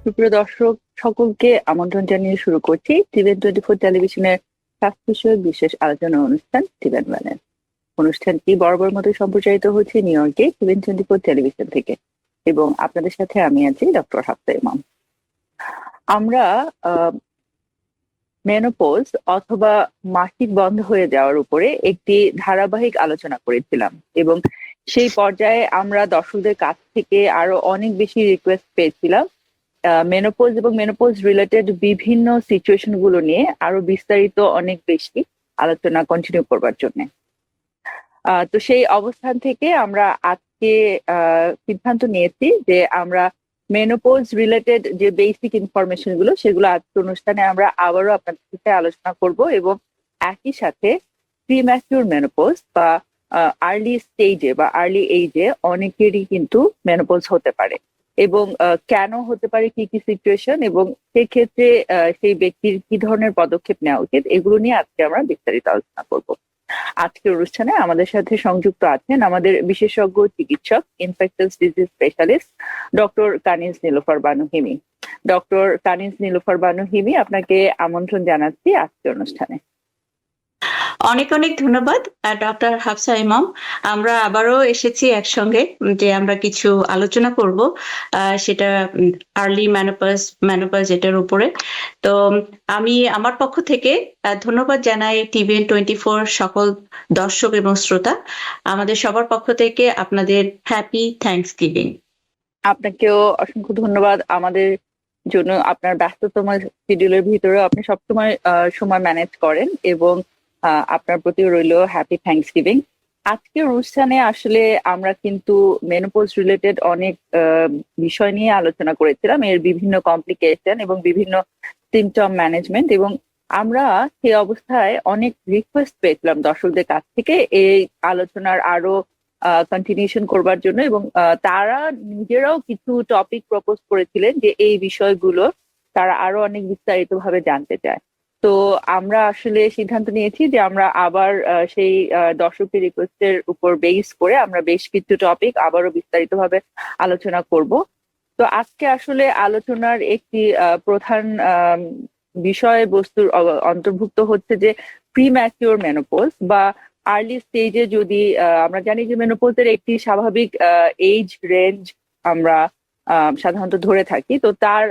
সুপ্রিয় দর্শক সকলকে আমন্ত্রণ জানিয়ে শুরু করছি টিভেন 24 টেলিভিশনের স্বাস্থ্য বিষয়ক বিশেষ আলোচনা অনুষ্ঠান টিভেন ওয়ানের। অনুষ্ঠানটি বরাবর মতো সম্প্রচারিত হচ্ছে নিউ ইয়র্কে টিভেন 24 টেলিভিশন থেকে এবং আপনাদের সাথে আমি আছি ডক্টর হাফসা ইমাম। আমরা মেনোপজ অথবা মাসিক বন্ধ হয়ে যাওয়ার উপরে একটি ধারাবাহিক আলোচনা করেছিলাম এবং সেই পর্যায়ে আমরা দর্শকদের কাছ থেকে আরো অনেক বেশি রিকোয়েস্ট পেয়েছিলাম মেনোপজ এবং মেনোপজ রিলেটেড বিভিন্ন সিচুয়েশন গুলো নিয়ে আরো বিস্তারিত অনেক বেশি আলোচনা কন্টিনিউ করবার জন্য। তো সেই অবস্থান থেকে আমরা আজকে সিদ্ধান্ত নিয়েছি যে আমরা মেনোপজ রিলেটেড যে বেসিক ইনফরমেশন গুলো সেগুলো আজকে অনুষ্ঠানে আমরা আবারও আপনাদের সাথে আলোচনা করব এবং একই সাথে প্রিম্যাচিউর মেনোপজ বা আর্লি স্টেজে বা আর্লি এজে অনেকেরই কিন্তু মেনোপজ হতে পারে এবং কেন হতে পারে, কি কি সিচুয়েশন এবং সেক্ষেত্রে সেই ব্যক্তির কি ধরনের পদক্ষেপ নেওয়া উচিত, এগুলো নিয়ে আজকে আমরা বিস্তারিত আলোচনা করব। আজকের অনুষ্ঠানে আমাদের সাথে সংযুক্ত আছেন আমাদের বিশেষজ্ঞ চিকিৎসক ইনফেকশাস ডিজিজ স্পেশালিস্ট ডক্টর কানিজ নীলোফার বানু হিমি। ডক্টর কানিজ নীলোফার বানু হিমি, আপনাকে আমন্ত্রণ জানাচ্ছি আজকের অনুষ্ঠানে। অনেক অনেক ধন্যবাদ ডক্টর হাফসা ইমাম। আমরা আবারও এসেছি একসঙ্গে যে আমরা কিছু আলোচনা করব সেটা আর্লি মেনোপজ এটার উপরে। তো আমি আমার পক্ষ থেকে ধন্যবাদ জানাই টিভেন 24 সকল দর্শক এবং শ্রোতা। আমাদের সবার পক্ষ থেকে আপনাদের হ্যাপি থ্যাঙ্কসগিভিং। আপনাকেও অসংখ্য ধন্যবাদ। আমাদের জন্য আপনার ব্যস্ততম শিডিউলের ভিতরে আপনি সবসময় সময় ম্যানেজ করেন এবং আপনার প্রতি রইল হ্যাপি থ্যাঙ্কসগিভিং। আজকের অনুষ্ঠানে আসলে আমরা কিন্তু মেনোপজ রিলেটেড অনেক বিষয় নিয়ে আলোচনা করেছিলাম, এর বিভিন্ন কমপ্লিকেশন এবং বিভিন্ন সিমটম ম্যানেজমেন্ট, এবং আমরা সেই অবস্থায় অনেক রিকোয়েস্ট পেয়েছিলাম দর্শকদের কাছ থেকে এই আলোচনার আরো কন্টিনিউশন করবার জন্য এবং তারা নিজেরাও কিছু টপিক প্রপোজ করেছিলেন যে এই বিষয়গুলো তারা আরো অনেক বিস্তারিত ভাবে জানতে চায়। তো আমরা আসলে সিদ্ধান্ত নিয়েছি যে আমরা আবার সেই দর্শকের রিকোয়েস্টের উপর বেস করে আমরা বেশ কিছু টপিক আবারও বিস্তারিত ভাবে আলোচনা করব। তো আজকে আসলে আলোচনার একটি প্রধান বিষয়বস্তুর অন্তর্ভুক্ত হচ্ছে যে প্রিম্যাচিওর মেনোপজ বা আর্লি স্টেজে যদি আমরা জানি যে মেনোপজের একটি স্বাভাবিক এজ রেঞ্জ আমরা সাধারণত ধরে থাকি, তো তার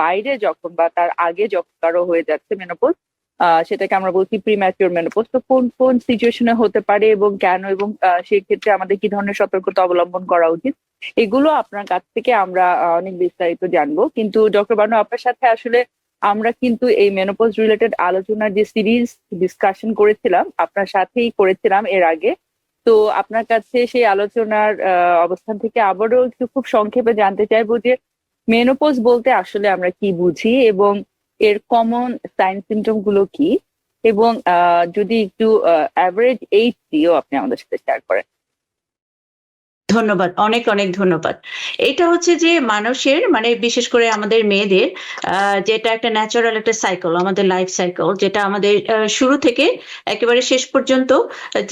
বাইরে যখন বা তার আগে যখন কারো হয়ে যাচ্ছে মেনোপজ সেটাকে আমরা বলছি প্রিম্যাচিওর মেনোপজ। তো কোন কোন সিচুয়েশনে হতে পারে এবং কেন, এবং সেক্ষেত্রে আমাদের কি ধরনের সতর্কতা অবলম্বন করা উচিত, এগুলো আপনার কাছ থেকে আমরা অনেক বিস্তারিত জানবো। কিন্তু ডক্টর বানু, আপনার সাথে আসলে আমরা কিন্তু এই মেনোপজ রিলেটেড আলোচনার যে সিরিজ ডিসকাশন করেছিলাম আপনার সাথেই করেছিলাম এর আগে। তো আপনার কাছে সেই আলোচনার অবস্থান থেকে আবারও একটু খুব সংক্ষেপে জানতে চাইবো যে মেনোপজ বলতে আসলে আমরা কি বুঝি এবং এর কমন সাইন সিমটম গুলো কি, এবং যদি একটু অ্যাভারেজ এইজ দিয়েও আপনি আমাদের সাথে শেয়ার করেন। ধন্যবাদ, অনেক অনেক ধন্যবাদ। এটা হচ্ছে যে মানুষের মানে বিশেষ করে আমাদের মেয়েদের যেটা একটা ন্যাচারাল একটা সাইকেল, আমাদের লাইফ সাইকেল, যেটা আমাদের শুরু থেকে একেবারে শেষ পর্যন্ত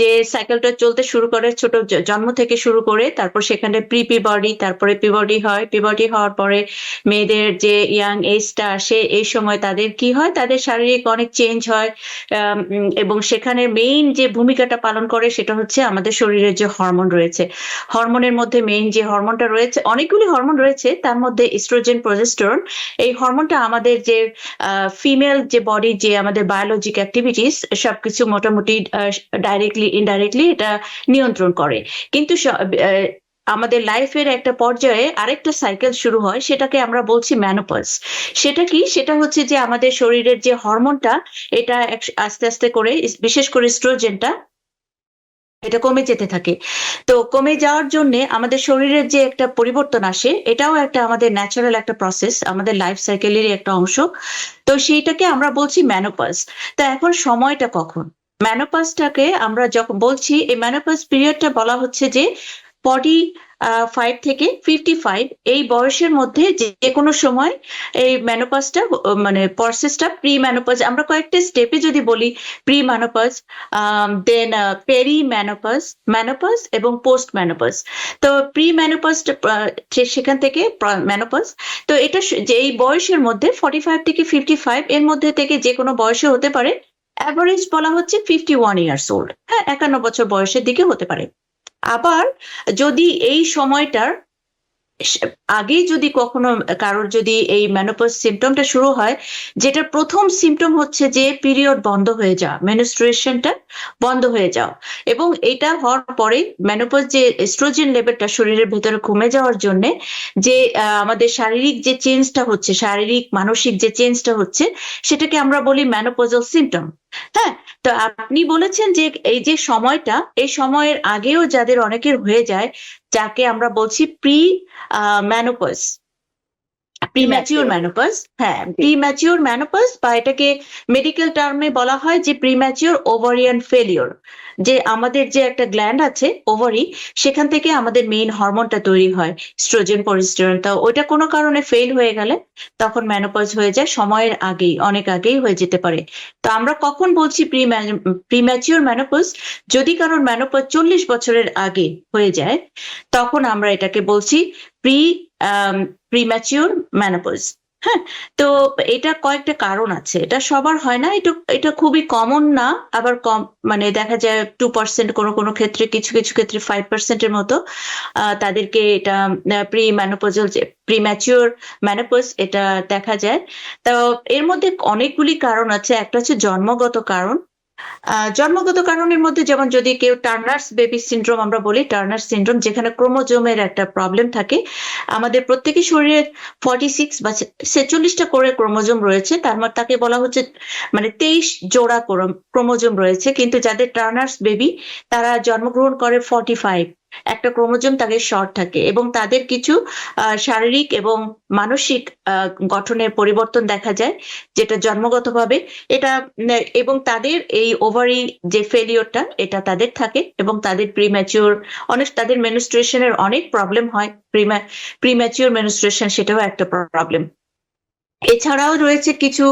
যে সাইকেলটা চলতে শুরু করে, ছোট জন্ম থেকে শুরু করে তারপর সেখানে প্রি পিবার্টি, তারপরে পিবার্টি হয়, পিবার্টি হওয়ার পরে মেয়েদের যে ইয়াং এজটা আসে, এই সময় তাদের কি হয়, তাদের শারীরিক অনেক চেঞ্জ হয় এবং সেখানে মেইন যে ভূমিকাটা পালন করে সেটা হচ্ছে আমাদের শরীরের যে হরমোন রয়েছে। হরমোনের মধ্যে মেইন যে হরমোনটা রয়েছে, অনেকগুলি হরমোন রয়েছে, তার মধ্যে ইস্ট্রোজেন, প্রজেস্টেরন, এই হরমোনটা আমাদের যে ফিমেল যে বডি যে আমাদের বায়োলজিক অ্যাক্টিভিটিস সবকিছু মোটামুটি ডাইরেক্টলি ইনডাইরেক্টলি এটা নিয়ন্ত্রণ করে। কিন্তু আমাদের লাইফের একটা পর্যায়ে আরেকটা সাইকেল শুরু হয়, সেটাকে আমরা বলছি মেনোপজ। সেটা কি? সেটা হচ্ছে যে আমাদের শরীরের যে হরমোনটা এটা আস্তে আস্তে করে, বিশেষ করে ইস্ট্রোজেনটা, এটা কমে যেতে থাকে। তো কমে যাওয়ার জন্য আমাদের শরীরের যে একটা পরিবর্তন আসে, এটাও একটা আমাদের ন্যাচারাল একটা প্রসেস, আমাদের লাইফ সাইকেলেরই একটা অংশ। তো সেইটাকে আমরা বলছি মেনোপজ। তো এখন সময়টা কখন? মেনোপজটাকে আমরা যখন বলছি, এই মেনোপজ পিরিয়ডটা বলা হচ্ছে যে বডি 5 থেকে 55 এই বয়সের মধ্যে যে কোনো সময় এই মেনোপজটা মানে প্রসেসটা প্রি মেনোপজ, আমরা কয়েকটা স্টেপে যদি বলি প্রি মেনোপজ, দেন পেরি মেনোপজ, মেনোপজ এবং পোস্ট মেনোপজ। তো প্রি মেনোপজ সেখান থেকে মেনোপজ। তো এটা যে এই বয়সের মধ্যে 45 থেকে 55 এর মধ্যে থেকে যে কোনো বয়সে হতে পারে। অ্যাভারেজ বলা হচ্ছে 51 ইয়ার্স ওল্ড, হ্যাঁ 51 বছর বয়সের দিকে হতে পারে। আবার যদি এই সময়টার আগেই যদি কখনো কারোর যদি এই মেনোপজ সিমটমটা শুরু হয়, যেটা প্রথম সিমটম হচ্ছে যে পিরিয়ড বন্ধ হয়ে যাওয়া, মেনস্ট্রুয়েশনটা বন্ধ হয়ে যাওয়া, এবং এটা হওয়ার পরে মেনোপজ যে এস্ট্রোজেন লেভেলটা শরীরের ভেতরে কমে যাওয়ার জন্য যে আমাদের শারীরিক যে চেঞ্জটা হচ্ছে, শারীরিক মানসিক যে চেঞ্জটা হচ্ছে, সেটাকে আমরা বলি মেনোপজাল সিমটম। হ্যাঁ, তো আপনি বলেছেন যে এই যে সময়টা, এই সময়ের আগেও যাদের অনেকের হয়ে যায়, যাকে আমরা বলছি প্রি মেনোপজ, প্রিম্যাচিওর মেনোপজ। হ্যাঁ, প্রিম্যাচিওর মেনোপজ, বা এটাকে মেডিকেল টার্মে বলা হয় যে প্রিম্যাচিওর ওভারিয়ান ফেলিওর। যে আমাদের যে একটা গ্ল্যান্ড আছে ওভারি, সেখান থেকে আমাদের মেইন হরমোনটা তৈরি হয় স্ট্রোজেন প্রোজেস্টেরন, তো ওইটা কোনো কারণে ফেল হয়ে গেলে তখন মেনোপজ হয়ে যায়, সময়ের আগেই, অনেক আগেই হয়ে যেতে পারে। তো আমরা কখন বলছি প্রিম্যাচিওর মেনোপজ? যদি কারোর মেনোপজ 40 বছরের আগে হয়ে যায়, তখন আমরা এটাকে বলছি প্রি প্রিম্যাচিওর মেনোপজ। হ্যাঁ, তো এটা কয়েকটা কারণ আছে, এটা সবার হয় না, এটা খুবই কমন না, আবার কম মানে দেখা যায় 2%, কোনো কোনো ক্ষেত্রে, কিছু কিছু ক্ষেত্রে 5%-এর মতো তাদেরকে এটা প্রি মেনোপজাল যে প্রিম্যাচিওর মেনোপজ এটা দেখা যায়। তো এর মধ্যে অনেকগুলি কারণ আছে। একটা হচ্ছে জন্মগত কারণ। জন্মগত কারণের মধ্যে যেমন যদি কেউ টার্নার্স বেবি সিন্ড্রোম আমরা বলি, টার্নার সিন্ড্রোম, যেখানে ক্রোমোজোমের একটা প্রবলেম থাকে। আমাদের প্রত্যেকের শরীরে 46 বা 46টা করে ক্রোমোজোম রয়েছে, তার মানে তাকে বলা হচ্ছে মানে 23 জোড়া ক্রোমোজোম রয়েছে, কিন্তু যাদের টার্নার্স বেবি তারা জন্মগ্রহণ করে 45, একটা ক্রোমোজোম তাদের শর্ট থাকে, এবং তাদের কিছু শারীরিক এবং মানসিক গঠনের পরিবর্তন দেখা যায়, যেটা জন্মগতভাবে এটা এবং তাদের এই ওভারি যে ফেলিওরটা এটা তাদের থাকে, এবং তাদের প্রিম্যাচিওর অনেক, তাদের মেনস্ট্রুয়েশনের অনেক প্রবলেম হয়। প্রিম্যাচিওর মেনস্ট্রুয়েশন সেটাও একটা প্রবলেম। এছাড়াও রয়েছে কিছু,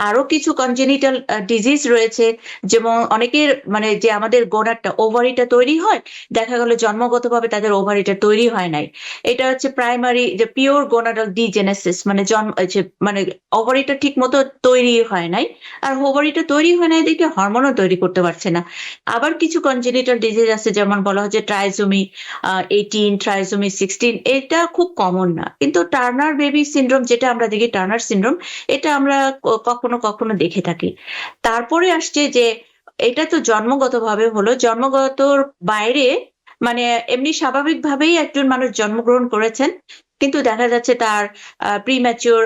আরো কিছু কনজেনিটাল ডিজিজ রয়েছে, যেমন অনেকের মানে যে আমাদের গোনাডটা, ওভারিটা তৈরি হয়, দেখা গেল জন্মগতভাবে তাদের ওভারিটা তৈরি হয় নাই। এটা হচ্ছে প্রাইমারি যে পিওর গোনাডাল ডিজেনেসিস, মানে মানে ওভারিটা ঠিক মতো তৈরি হয় নাই, আর ওভারিটা তৈরি হয় নাই দেখে হরমোনও তৈরি করতে পারছে না। আবার কিছু কনজেনিটাল ডিজিজ আছে, যেমন বলা হচ্ছে ট্রাইজোমি 18, ট্রাইজোমি 16, এটা খুব কমন না, কিন্তু টার্নার বেবি সিন্ড্রোম যেটা আমরা দেখি, টার্নার সিন্ড্রোম, এটা আমরা কখনো কখনো দেখে থাকি। তারপরে আসছে যে এটা তো জন্মগতভাবে হলো, জন্মগতর বাইরে মানে এমনি স্বাভাবিকভাবেই একজন মানুষ জন্মগ্রহণ করেছেন, কিন্তু দেখা যাচ্ছে তার প্রিম্যাচিওর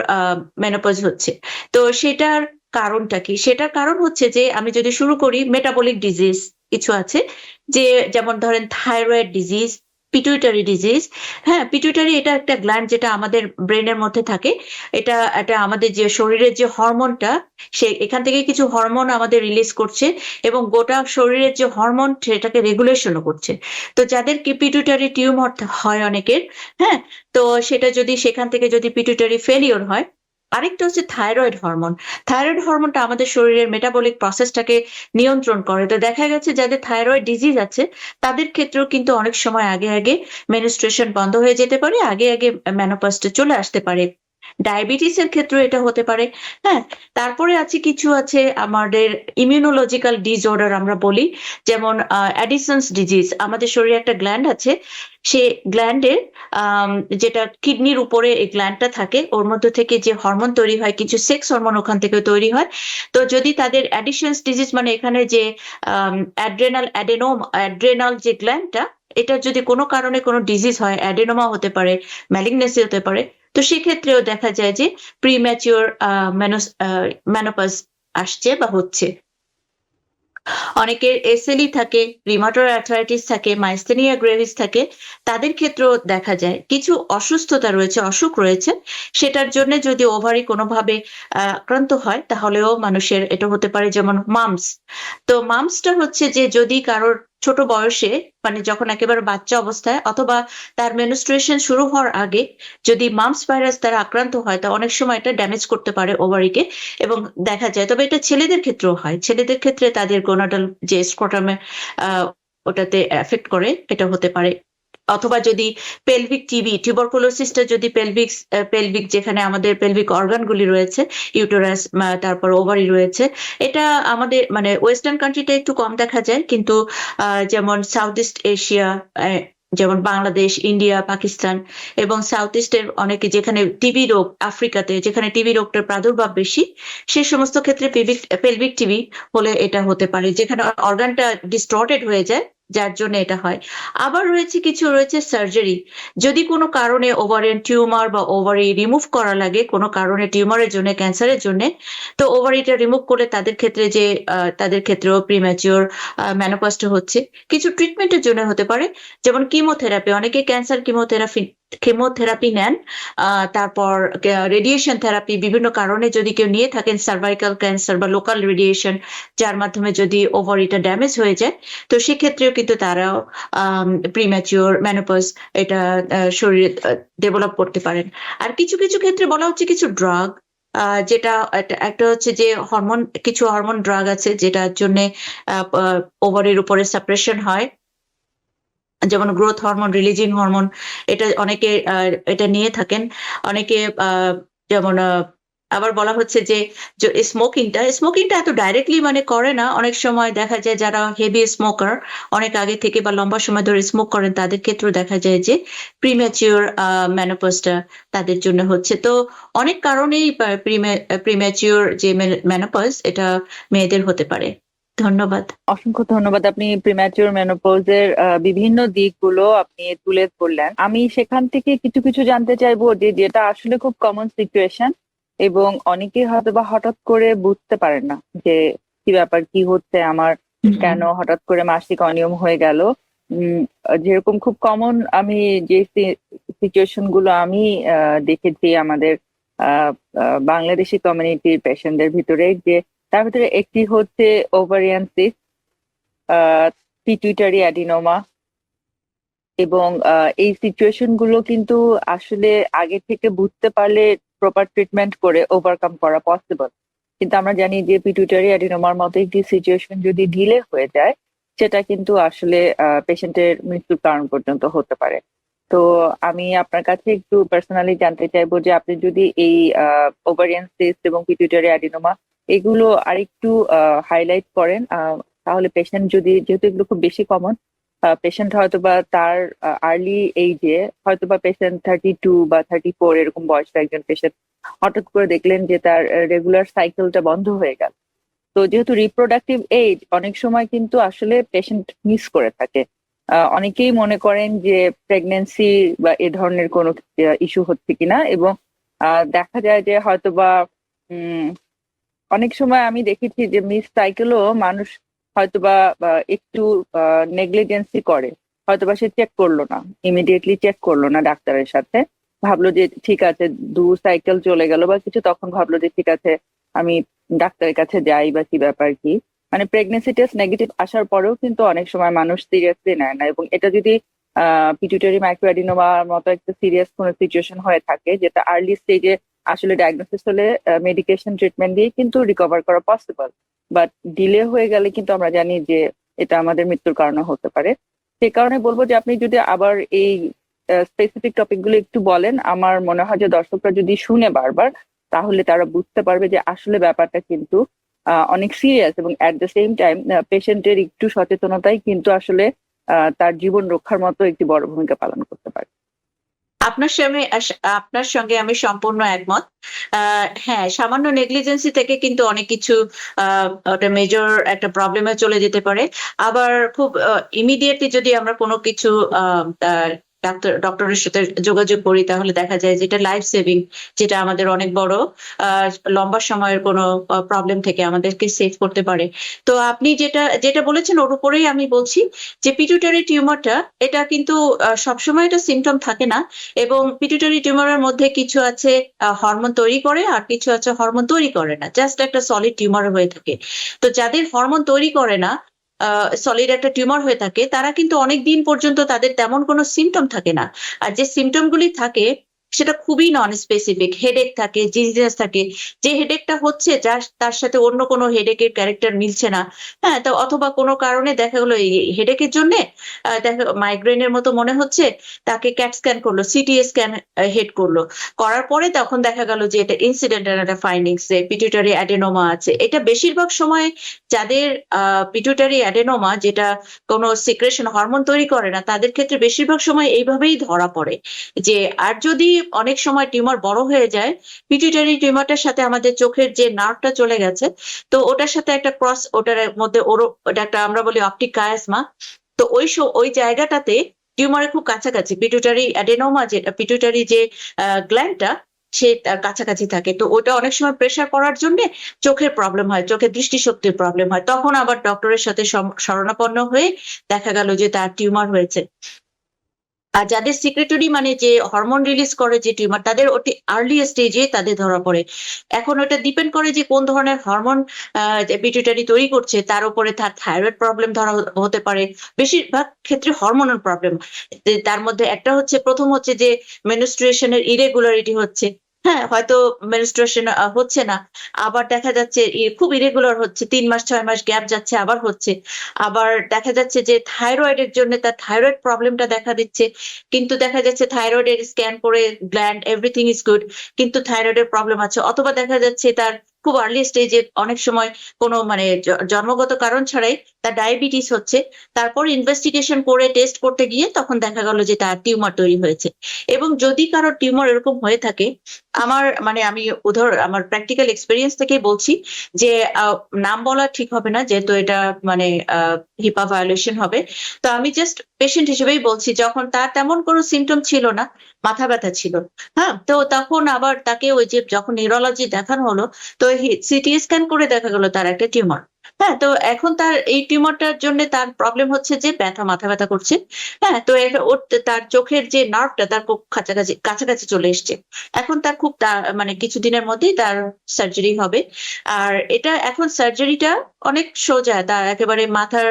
মেনোপজ হচ্ছে। তো সেটার কারণটা কি? সেটার কারণ হচ্ছে যে আমি যদি শুরু করি, মেটাবলিক ডিজিজ কিছু আছে, যে যেমন ধরেন থাইরয়েড ডিজিজ, পিটুইটারি ডিজিজ। হ্যাঁ, পিটুইটারি এটা একটা গ্ল্যান্ড যেটা আমাদের ব্রেনের মধ্যে থাকে। এটা এটা আমাদের যে শরীরের যে হরমোনটা, সে এখান থেকে কিছু হরমোন আমাদের রিলিজ করছে, এবং গোটা শরীরের যে হরমোন সেটাকে রেগুলেশনও করছে। তো যাদের কি পিটুইটারি টিউমার হয় অনেকের, হ্যাঁ, তো সেটা যদি সেখান থেকে যদি পিটুইটারি ফেলিওর হয়। আরেকটা হচ্ছে থাইরয়েড হরমোন। থাইরয়েড হরমোনটা আমাদের শরীরের মেটাবলিক প্রসেসটাকে নিয়ন্ত্রণ করে। তো দেখা গেছে যাদের থাইরয়েড ডিজিজ আছে, তাদের ক্ষেত্রেও কিন্তু অনেক সময় আগে আগে মেনস্ট্রুয়েশন বন্ধ হয়ে যেতে পারে, আগে আগে মেনোপজটা চলে আসতে পারে। ডায়াবেটিসের ক্ষেত্রেও এটা হতে পারে। হ্যাঁ, তারপরে আছে কিছু আছে আমাদের ইমিউনোলজিক্যাল ডিসঅর্ডার আমরা বলি, যেমন অ্যাডিসনস ডিজিজ। আমাদের শরীরে একটা গ্ল্যান্ড আছে, সে গ্ল্যান্ডের যেটা কিডনির উপরে এই গ্ল্যান্ডটা থাকে, ওর মধ্যে থেকে যে হরমোন তৈরি হয়, কিছু সেক্স হরমোন ওখান থেকে তৈরি হয়। তো যদি তাদের অ্যাডিশনস ডিজিজ, মানে এখানে যে অ্যাড্রেনাল যে গ্ল্যান্ডটা, এটা যদি কোনো কারণে কোনো ডিজিজ হয়, অ্যাডেনোমা হতে পারে, ম্যালিগনেসি হতে পারে, তো সেক্ষেত্রেও দেখা যায় যে প্রিম্যাচিওর মেনোপজ আসছে বা হচ্ছে। অনেকের এসএলই থাকে, রিমাটয়েড আর্থ্রাইটিস থাকে, মাইস্থেনিয়া গ্রেভিস থাকে, তাদের ক্ষেত্রেও দেখা যায় কিছু অসুস্থতা রয়েছে, অসুখ রয়েছে, সেটার জন্য যদি ওভারি কোনোভাবে আক্রান্ত হয়, তাহলেও মানুষের এটা হতে পারে। যেমন মামস। তো মামসটা হচ্ছে যে যদি কারোর ছোট বয়সে, মানে যখন একেবারে বাচ্চা অবস্থায় অথবা তার মেনস্ট্রুয়েশন শুরু হওয়ার আগে যদি মাম্পস ভাইরাস দ্বারা আক্রান্ত হয়, তা অনেক সময় এটা ড্যামেজ করতে পারে ওভারিকে এবং দেখা যায়। তবে এটা ছেলেদের ক্ষেত্রেও হয়, ছেলেদের ক্ষেত্রে তাদের গোনাডাল যে স্ক্রোটামে ওটাতে এফেক্ট করে, এটা হতে পারে। অথবা যদি পেলভিক টিবি, টিউবারকুলোসিসটা যদি পেলভিক যেখানে আমাদের পেলভিক অর্গানগুলি রয়েছে, ইউটেরাস, তারপর ওভারি রয়েছে, এটা আমাদের মানে ওয়েস্টার্ন কান্ট্রিতে একটু কম দেখা যায়, কিন্তু যেমন সাউথ ইস্ট এশিয়া, যেমন বাংলাদেশ, ইন্ডিয়া, পাকিস্তান এবং সাউথ ইস্টের অনেকে যেখানে টিবি রোগ, আফ্রিকাতে যেখানে টিবি রোগটার প্রাদুর্ভাব বেশি, সেই সমস্ত ক্ষেত্রে পেলভিক টিবি হলে এটা হতে পারে, যেখানে অর্গানটা ডিস্টর্টেড হয়ে যায়, যার জন্য এটা হয়। আবার রয়েছে সার্জারি, যদি কোনো কারণে ওভারিয়ান টিউমার বা ওভারি রিমুভ করা লাগে কোনো কারণে, টিউমারের জন্য, ক্যান্সারের জন্য, তো ওভারিটা রিমুভ করে তাদের ক্ষেত্রেও প্রিম্যাচিওর মেনোপজটা হচ্ছে। কিছু ট্রিটমেন্টের জন্য হতে পারে, যেমন কিমোথেরাপি, অনেকে ক্যান্সার কেমোথেরাপি নেন, তারপর রেডিয়েশন থেরাপি, বিভিন্ন কারণে যদি কেউ নিয়ে থাকেন, সার্ভাইকাল ক্যান্সার বা লোকাল রেডিয়েশন, যার মাধ্যমে যদি ওভারিটা ড্যামেজ হয়ে যায়, তো সেক্ষেত্রেও কিন্তু তারাও প্রিম্যাচিওর মেনোপজ এটা শরীরে ডেভেলপ করতে পারেন। আর কিছু কিছু ক্ষেত্রে বলা হচ্ছে কিছু ড্রাগ, যেটা একটা হচ্ছে যে কিছু হরমোন ড্রাগ আছে যেটার জন্য ওভারির উপরে সাপ্রেশন হয়, যেমন গ্রোথ হরমোন, রিলিজিং হরমোন, এটা অনেকে এটা নিয়ে থাকেন। অনেকে যেমন আবার বলা হচ্ছে যে স্মোকিংটা এত ডাইরেক্টলি মানে করে না, অনেক সময় দেখা যায় যারা হেভি স্মোকার, অনেক আগে থেকে বা লম্বা সময় ধরে স্মোক করেন, তাদের ক্ষেত্রেও দেখা যায় যে প্রিম্যাচিওর মেনোপজটা তাদের জন্য হচ্ছে। তো অনেক কারণেই প্রিম্যাচিওর যে মেনোপজ এটা মেয়েদের হতে পারে। ধন্যবাদ। অসংখ্য ধন্যবাদ। আপনি প্রিম্যাচিউর মেনোপজের বিভিন্ন দিকগুলো আপনি তুলে ধরলেন। আমি সেখান থেকে কিছু কিছু জানতে চাইবো যে যেটা আসলে খুব কমন সিচুয়েশন এবং অনেকে হয়তো বা হঠাৎ করে বুঝতে পারেন না যে কি ব্যাপার, কি হচ্ছে আমার, কেন হঠাৎ করে মাসিক অনিয়ম হয়ে গেল। যেরকম খুব কমন, আমি যে সিচুয়েশন গুলো আমি দেখেছি আমাদের বাংলাদেশি কমিউনিটির পেশেন্টদের ভিতরে, যে তার ভিতরে একটি হচ্ছে ওভারিয়ান সিস্ট, পিটুইটারি অ্যাডিনোমা। এবং এই সিচুয়েশন গুলো কিন্তু আসলে আগে থেকে বুঝতে পারলে প্রপার ট্রিটমেন্ট করে ওভারকাম করা পসিবল। কিন্তু আমরা জানি যে পিটুইটারি অ্যাডিনোমার মতো একটি সিচুয়েশন যদি ডিলে হয়ে যায়, সেটা কিন্তু আসলে পেশেন্টের মৃত্যুর কারণ পর্যন্ত হতে পারে। তো আমি আপনার কাছে একটু পার্সোনালি জানতে চাইবো যে আপনি যদি এই ওভারিয়ান সিস্ট এবং পিটুইটারি অ্যাডিনোমা এগুলো আরেকটু হাইলাইট করেন, তাহলে পেশেন্ট যদি, যেহেতু এগুলো খুব বেশি কমন, পেশেন্ট হয়তো বা তার আর্লি এইজে, হয়তো বা পেশেন্ট 32 বা 34 এরকম বয়সের একজন পেশেন্ট, হঠাৎ করে দেখলেন যে তার রেগুলার সাইকেলটা বন্ধ হয়ে গেল। তো যেহেতু রিপ্রোডাক্টিভ এজ, অনেক সময় কিন্তু আসলে পেশেন্ট মিস করে থাকে। অনেকেই মনে করেন যে প্রেগনেন্সি বা এ ধরনের কোনো ইস্যু হচ্ছে কিনা, এবং দেখা যায় যে হয়তো বা অনেক সময় আমি দেখেছি যে মিস সাইকেলও মানুষ হয়তোবা একটু নেগলিজেন্সি করে, হয়তোবা সে চেক করলো না, ইমিডিয়েটলি চেক করলো না ডাক্তারের সাথে, ভাবলো যে ঠিক আছে 2 সাইকেল চলে গেল বা কিছু, তখন ভাবলো যে ঠিক আছে আমি ডাক্তারের কাছে যাই বা কি ব্যাপার কি। মানে প্রেগনেন্সি টেস্ট নেগেটিভ আসার পরেও কিন্তু অনেক সময় মানুষ সিরিয়াসলি নেয় না, এবং এটা যদি পিটুইটারি মাইক্রোঅ্যাডিনোমার মতো একটা সিরিয়াস কোনো সিচুয়েশন হয়ে থাকে, যেটা আর্লি স্টেজে আসলে ডায়াগনোসিস হলে মেডিকেশন ট্রিটমেন্ট দিয়ে কিন্তু রিকভার করা পসিবল, বাট ডিলে হয়ে গেলে কিন্তু আমরা জানি যে এটা আমাদের মৃত্যুর কারণে হতে পারে। সে কারণে বলবো যে আপনি যদি আবার এই স্পেসিফিক টপিক গুলো একটু বলেন, আমার মনে হয় যে দর্শকরা যদি শুনে বারবার, তাহলে তারা বুঝতে পারবে যে আসলে ব্যাপারটা কিন্তু অনেক সিরিয়াস, এবং অ্যাট দ্য সেম টাইম পেশেন্টের একটু সচেতনতাই কিন্তু আসলে তার জীবন রক্ষার মতো একটি বড় ভূমিকা পালন করতে পারে। আপনার সঙ্গে আমি সম্পূর্ণ একমত। হ্যাঁ, সামান্য নেগলিজেন্সি থেকে কিন্তু অনেক কিছু ওটা মেজর একটা প্রবলেমে চলে যেতে পারে। আবার খুব ইমিডিয়েটলি যদি আমরা কোনো কিছু ডক্টরের সাথে যোগাযোগ করি, তাহলে দেখা যায় যেটা লাইফ সেভিং, যেটা আমাদের অনেক বড় লম্বা সময়ের কোনো প্রবলেম থেকে আমাদেরকে সেভ করতে পারে। তো আপনি যেটা যেটা বলেছেন ওর উপরেই আমি বলছি যে পিটুইটারি টিউমারটা, এটা কিন্তু সবসময় এটা সিমটম থাকে না, এবং পিটুইটারি টিউমারের মধ্যে কিছু আছে হরমোন তৈরি করে, আর কিছু আছে হরমোন তৈরি করে না, জাস্ট একটা সলিড টিউমার হয়ে থাকে। তো যাদের হরমোন তৈরি করে না, সলিড একটা টিউমার হয়ে থাকে, তারা কিন্তু অনেক দিন পর্যন্ত তাদের তেমন কোনো সিমটম থাকে না। আর যে সিমটম গুলি থাকে সেটা খুবই নন স্পেসিফিক, হেডেক থাকে, জিজিনেস থাকে। যে হেডেকটা হচ্ছে যার তার সাথে অন্য কোনো হেডেকের ক্যারেক্টার মিলছে না। হ্যাঁ, তো অথবা কোনো কারণে দেখা গেলো এই হেডেকের জন্য দেখা মাইগ্রেনের মতো মনে হচ্ছে, তাকে ক্যাট স্ক্যান করলো, সিটি স্ক্যান হেড করলো, করার পরে তখন দেখা গেল যে এটা ইনসিডেন্টাল একটা ফাইন্ডিংস, যে পিটুইটারি অ্যাডেনোমা আছে। এটা বেশিরভাগ সময় যাদের পিটুইটারি অ্যাডেনোমা, যেটা কোনো সিক্রেশন হরমোন তৈরি করে না, তাদের ক্ষেত্রে বেশিরভাগ সময় এইভাবেই ধরা পড়ে। যে আর যদি অনেক সময় টিউমার বড় হয়ে যায়, পিটুইটারি টিউমারটার সাথে আমাদের চোখের যে নার্ভটা চলে গেছে, তো ওটার সাথে একটা ক্রস, ওটার মধ্যে ওটা একটা আমরা বলি অপটিক কায়াসমা। তো ওই জায়গাটাতে টিউমারের খুব কাছাকাছি পিটুইটারি অ্যাডেনোমা, যেটা পিটুইটারি যে গ্ল্যান্ডটা, সে তার কাছাকাছি থাকে। তো ওটা অনেক সময় প্রেসার পড়ার জন্য চোখের প্রবলেম হয়, চোখের দৃষ্টিশক্তির প্রবলেম হয়, তখন আবার ডক্টরের সাথে শরণাপন্ন হয়ে দেখা গেল যে তার টিউমার হয়েছে। আর যাদের সিক্রেটরি মানে যে হরমোন রিলিজ করে যে টিউমার, তাদের অতি আর্লি স্টেজে তাদের ধরা পড়ে। এখন ওটা ডিপেন্ড করে যে কোন ধরনের হরমোন পিটুইটারি তৈরি করছে, তার উপরে তার থাইরয়েড প্রবলেম ধরা হতে পারে। বেশিরভাগ ক্ষেত্রে হরমোনাল প্রবলেম। তার মধ্যে একটা হচ্ছে, প্রথম হচ্ছে যে মেনস্ট্রুয়েশনের ইরেগুলারিটি হচ্ছে। হ্যাঁ, হয়তো মেনস্ট্রুয়েশন হচ্ছে না, আবার দেখা যাচ্ছে খুব ইরেগুলার হচ্ছে, 3 মাস 6 মাস গ্যাপ যাচ্ছে, আবার হচ্ছে। আবার দেখা যাচ্ছে যে থাইরয়েডের জন্য তার থাইরয়েড প্রবলেমটা দেখা দিচ্ছে, কিন্তু দেখা যাচ্ছে থাইরয়েডের স্ক্যান করে গ্ল্যান্ড এভরিথিং ইজ গুড, কিন্তু থাইরয়েডের প্রবলেম আছে। অথবা দেখা যাচ্ছে তার খুব আর্লি স্টেজে অনেক সময় কোনো মানে জন্মগত কারণ ছাড়াই তার ডায়াবেটিস হচ্ছে, তারপর ইনভেস্টিগেশন করে টেস্ট করতে গিয়ে তখন দেখা গেল যে তার টিউমার তৈরি হয়েছে। এবং যদি কারো টিউমার এরকম হয়ে থাকে, আমি আমার প্র্যাকটিক্যাল এক্সপিরিয়েন্স থেকে বলছি যে নাম বলা ঠিক হবে না, যেহেতু এটা মানে হিপা ভায়োলেশন হবে। তো আমি জাস্ট পেশেন্ট হিসেবেই বলছি, যখন তার তেমন কোনো সিমটম ছিল না, মাথা ব্যথা ছিল, হ্যাঁ, তো তখন আবার তাকে ওই যে যখন নিউরোলজি দেখানো হলো, তো সিটি স্ক্যান করে দেখা গেল তার একটা টিউমার। হ্যাঁ, তো এখন তার এই টিউমারটার জন্য তার প্রবলেম হচ্ছে যে মাথা ব্যথা করছে। হ্যাঁ, তো ওর তার চোখের যে নার্ভটা তার খুব কাছাকাছি কাছাকাছি চলে এসছে। এখন তার খুব মানে কিছুদিনের মধ্যেই তার সার্জারি হবে। আর এটা এখন সার্জারিটা অনেক সোজা, তার একেবারে মাথার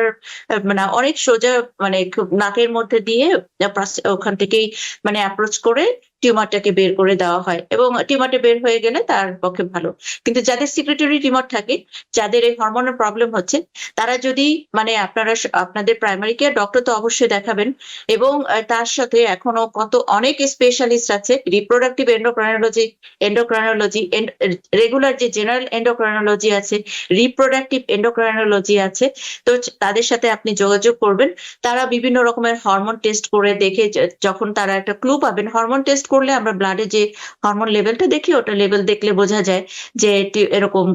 মানে অনেক সোজা, মানে খুব নাকের মধ্যে দিয়ে ওখান থেকেই মানে অ্যাপ্রোচ করে টিউমারটাকে বের করে দেওয়া হয়, এবং টিউমারটা বের হয়ে গেলে তার পক্ষে ভালো। কিন্তু যাদের সিক্রেটরি টিউমার থাকে, যাদের এই হরমোনের প্রবলেম হচ্ছে, তারা যদি মানে আপনারা আপনাদের প্রাইমারি কেয়ার ডক্টর তো অবশ্যই দেখাবেন, এবং তার সাথে এখনো অনেক স্পেশালিস্ট আছে, রিপ্রোডাক্টিভ এন্ডোক্রাইনোলজি, রেগুলার যে জেনারেল এন্ডোক্রাইনোলজি আছে, রিপ্রোডাক্টিভ এন্ডোক্রাইনোলজি আছে। তো তাদের সাথে আপনি যোগাযোগ করবেন। তারা বিভিন্ন রকমের হরমোন টেস্ট করে দেখে, যখন তারা একটা ক্লু পাবেন, হরমোন টেস্ট করলে আমরা ব্লাডে যে হরমোন লেভেলটা দেখি, ওটা লেভেল দেখলে বোঝা যায় যে এরকম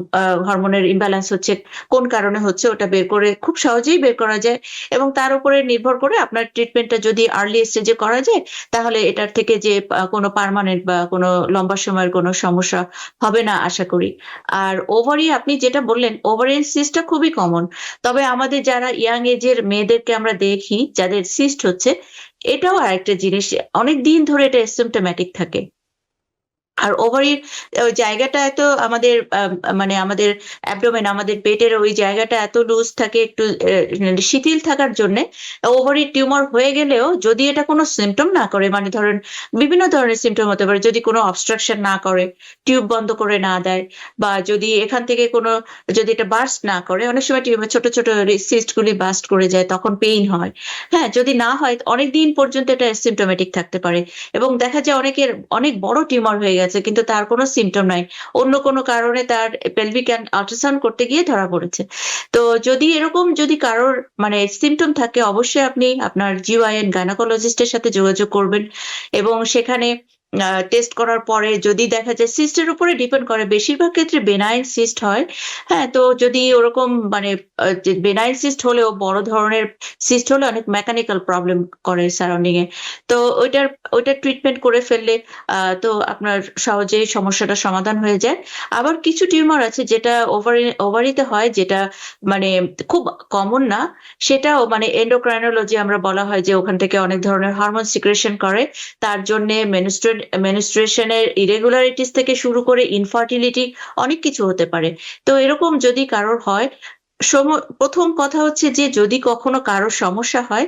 হরমোনের ইমব্যালেন্স হচ্ছে, কোন কারণে হচ্ছে, ওটা বের করে খুব সহজেই বের করা যায়। এবং তার উপরে নির্ভর করে আপনার ট্রিটমেন্টটা যদি আর্লি স্টেজে করা যায়, তাহলে এটার থেকে যে কোনো পার্মানেন্ট বা কোনো লম্বা সময়ের কোনো সমস্যা হবে না আশা করি। আর ওভারি, আপনি যেটা বললেন, ওভারিয়ান সিস্টটা খুবই কমন। তবে আমাদের যারা ইয়াং এজের মেয়েদেরকে আমরা দেখি যাদের সিস্ট হচ্ছে, এটাও আরেকটা জিনিস, অনেক দিন ধরে এটা সিমটোম্যাটিক থাকে। আর ওভারির ওই জায়গাটা এত আমাদের মানে আমাদের অ্যাবডোমেন, আমাদের পেটের ওই জায়গাটা এত লুজ থাকে, একটু শিথিল থাকার জন্য ওভারির টিউমার হয়ে গেলেও যদি এটা কোনো সিমটম না করে, মানে ধরেন বিভিন্ন ধরনের সিমটম হতে পারে, যদি কোনো অবস্ট্রাকশন না করে, টিউব বন্ধ করে না দেয়, বা যদি এখান থেকে কোনো, যদি এটা বার্স্ট না করে, অনেক সময় টিউমার ছোট ছোট সিস্ট গুলি বার্স্ট করে যায়, তখন পেইন হয়। হ্যাঁ, যদি না হয় অনেক দিন পর্যন্ত এটা সিমটোমেটিক থাকতে পারে, এবং দেখা যায় অনেকের অনেক বড় টিউমার হয়ে গেছে কিন্তু তার কোনো সিমটম নাই, অন্য কোনো কারণে তার পেলভিক আল্ট্রাসাউন্ড করতে গিয়ে ধরা পড়েছে। তো যদি এরকম যদি কারোর মানে সিমটম থাকে, অবশ্যই আপনি আপনার জিওআইএন গাইনোকোলজিস্টের সাথে যোগাযোগ করবেন, এবং সেখানে টেস্ট করার পরে যদি দেখা যায়, সিস্টের উপরে ডিপেন্ড করে, বেশিরভাগ ক্ষেত্রে বেনাইন সিস্ট হয়। হ্যাঁ, তো যদি ওরকম মানে বেনাইন সিস্ট হলেও, বড় ধরনের সিস্ট হলে অনেক মেকানিক্যাল প্রবলেম করে সারাউন্ডিং এ, তো ওইটার ট্রিটমেন্ট করে ফেললে তো আপনার সহজেই সমস্যাটা সমাধান হয়ে যায়। আবার কিছু টিউমার আছে যেটা ওভারিতে হয়, যেটা মানে খুব কমন না, সেটাও মানে এন্ডোক্রাইনোলজি আমরা বলা হয়, যে ওখান থেকে অনেক ধরনের হরমোন সিক্রেশন করে, তার জন্য মেনস্ট্রুয়েশনের ইরেগুলারিটিস থেকে শুরু করে ইনফার্টিলিটি, অনেক কিছু হতে পারে। তো এরকম যদি কারোর হয়, প্রথম কথা হচ্ছে যে যদি কখনো কারো সমস্যা হয়,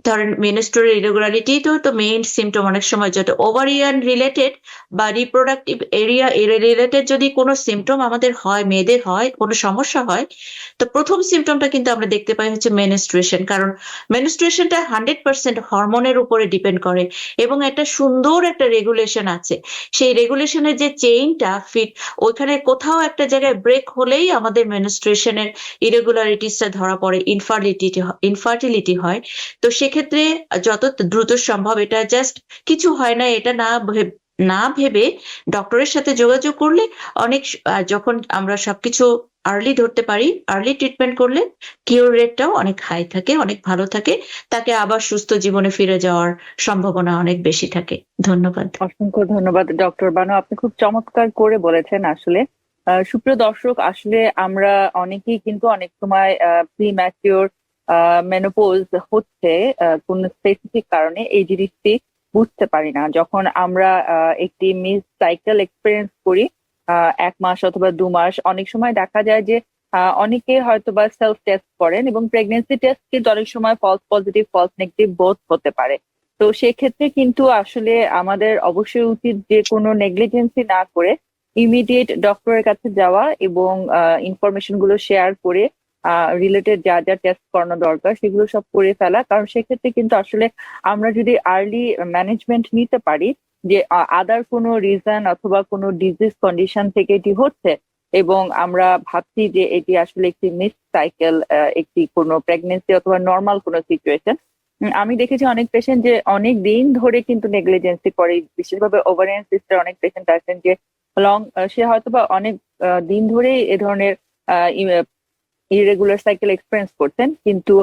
ধরেন মেনস্ট্রুয়াল ইরেগুলারিটি তো মেইন সিমটম অনেক সময় যেটা ওভারিয়ান রিলেটেড বা রিপ্রোডাক্টিভ এরিয়া রিলেটেড যদি কোনো সিমটম আমাদের হয়, মেয়েদের হয়, কোনো সমস্যা হয়, তো প্রথম সিমটমটা কিন্তু আমরা দেখতে পাই হচ্ছে মেনস্ট্রুয়েশন। কারণ মেনস্ট্রুয়েশনটা 100% হরমোনের উপরে ডিপেন্ড করে এবং একটা সুন্দর একটা রেগুলেশন আছে। সেই রেগুলেশনের যে চেইনটা ফিট, ওইখানে কোথাও একটা জায়গায় ব্রেক হলেই আমাদের মেনস্ট্রুয়েশনের ইরেগুলারিটিসটা ধরা পড়ে, ইনফার্টিলিটি হয়। তো সেক্ষেত্রে যত দ্রুত সম্ভব, এটা জাস্ট কিছু হয় না এটা না ভেবে ডক্টরের সাথে যোগাযোগ করলে অনেক যখন আমরা সবকিছু আর্লি ধরতে পারি, আর্লি ট্রিটমেন্ট করলে কিওর রেটটাও অনেক হাই থাকে, অনেক ভালো থাকে, তাকে আবার সুস্থ জীবনে ফিরে যাওয়ার সম্ভাবনা অনেক বেশি থাকে। ধন্যবাদ। অসংখ্য ধন্যবাদ ডক্টর বানু, আপনি খুব চমৎকার করে বলেছেন। আসলে সুপ্রিয় দর্শক, আসলে আমরা অনেকেই কিন্তু অনেক সময় প্রি ম্যাচিওর মেনোপজ হচ্ছে কোন স্পেসিফিক কারণে এই জিনিসটি বুঝতে পারি না। যখন আমরা একটি মিস সাইকেল এক্সপিরিয়েন্স করি 1 মাস অথবা 2 মাস, অনেক সময় দেখা যায় যে অনেকে হয়তো বা সেলফ টেস্ট করেন এবং প্রেগনেন্সি টেস্ট কিন্তু অনেক সময় false positive false negative both হতে পারে। তো সেক্ষেত্রে কিন্তু আসলে আমাদের অবশ্যই উচিত যে কোনো নেগলিজেন্সি না করে ইমিডিয়েট ডক্টরের কাছে যাওয়া এবং ইনফরমেশন গুলো শেয়ার করে রিলেটেড যা যা টেস্ট করানো দরকার সেগুলো সব করে ফেলা। কারণ সেক্ষেত্রে কিন্তু আসলে আমরা যদি আর্লি ম্যানেজমেন্ট নিতে পারি যে আদার কোনো রিজন অথবা কোনো ডিজিজ কন্ডিশন থেকে এটি হচ্ছে এবং আমরা ভাবছি যে এটি আসলে একটি মিস সাইকেল, একটি কোনো প্রেগনেন্সি অথবা নর্মাল কোনো সিচুয়েশন। আমি দেখেছি অনেক পেশেন্ট যে অনেক দিন ধরে কিন্তু নেগলিজেন্সি করে, বিশেষভাবে ওভারিয়ান সিস্টার অনেক পেশেন্ট আছেন যে লং, সে হয়তো বা অনেক দিন ধরেই এ ধরনের ইরেগুলার সাইকেল এক্সপিরিয়েন্স করছেন, কিন্তু